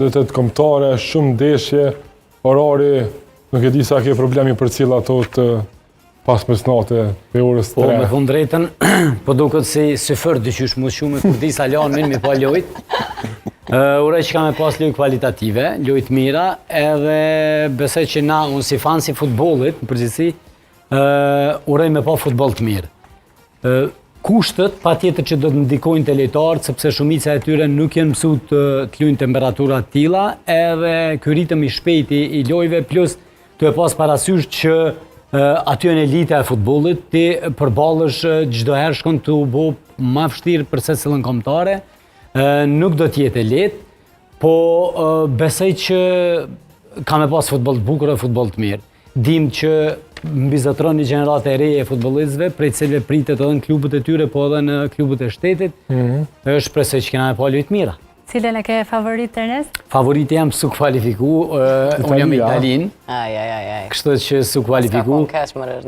Të kombëtare, shumë ndeshje, orari, nuk e di sa ke problemi për cila ato të pas mesnate për orës 3. Po, me thënë drejtën, po duket si syfër dyqysh më shumë, kur di Salanin mi pa lojt. Urej që ka me pas lojt kvalitative, lojt mira, edhe besoj që na, unë si fan si futbolit, në përgjithësi, urej me pa futbol të mirë. Kushtet, pa tjetër që do të ndikojnë të lejtarët, sepse shumica e tyre nuk jenë mësu të lujnë temperaturat tila, edhe ky ritëm i shpejti i lojve, plus të e pas parasysh që aty në elita e futbolit, ti përballësh çdo herë shkon të u bo ma vështirë për secilën kombëtare, nuk do t'jetë lehtë, po besoj që ka me pas futboll të bukur e futboll të mirë. Dim që mbizotron një gjenerat e re e futbollistëve, prej cilëve pritet edhe në klubët e tyre, po edhe në klubët e shtetit, është presoj që kena me pa lojt mira. Cilën e ke favorit, Ernest? Favoriti jam su kvalifiku, unë jam Italin, kështu që su kvalifiku.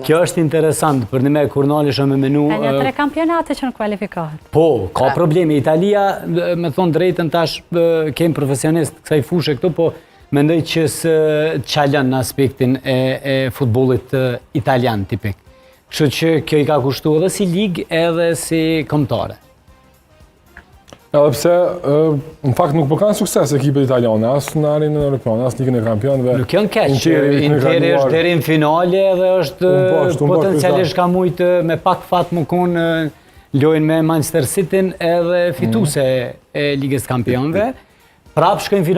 Kjo është interesant, për një me kur nalë është me menu... Ka një 3 kampionate që në kualifikohet. Po, ka probleme. Italia, me thonë drejtën tash, kemë profesionist kësaj fushë këtu, po mendoj që së qalën në aspektin e futbolit italian tipik. Kështu që kjo i ka kushtu edhe si ligë edhe si kombëtare. Edhe pse, në fakt nuk përkanë sukses ekipet italiane, asë në arenën Europiane, asë Ligën e Kampionëve. Nuk janë keq, Interi është deri në finale dhe është potencialisht ka mujtë me pak fat më konë lojnë me Manchester Cityn edhe fituse e Ligës Kampionëve. Prap shkojnë finale